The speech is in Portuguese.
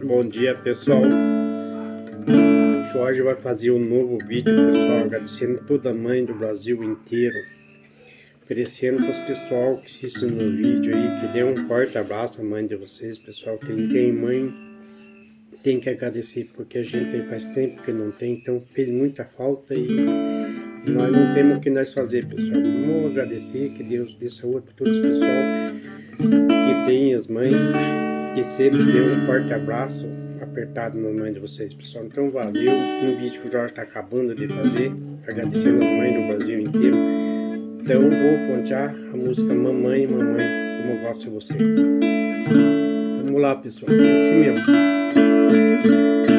Bom dia, pessoal. Jorge vai fazer um novo vídeo, pessoal, agradecendo toda a mãe do Brasil inteiro, oferecendo para os pessoal que assistem no vídeo aí, que dê um forte abraço à mãe de vocês, pessoal. Quem tem mãe tem que agradecer, porque a gente faz tempo que não tem, então fez muita falta e nós não temos o que nós fazer, pessoal. Vamos agradecer, que Deus dê saúde para todos os pessoal que tem as mães, que sempre dê um forte abraço apertado na mãe de vocês, pessoal. Então valeu, no vídeo que o Jorge está acabando de fazer, agradecendo as mães do Brasil inteiro. Então vou pontear a música Mamãe, Mamãe, como eu gosto de você. Vamos lá, pessoal, é assim mesmo.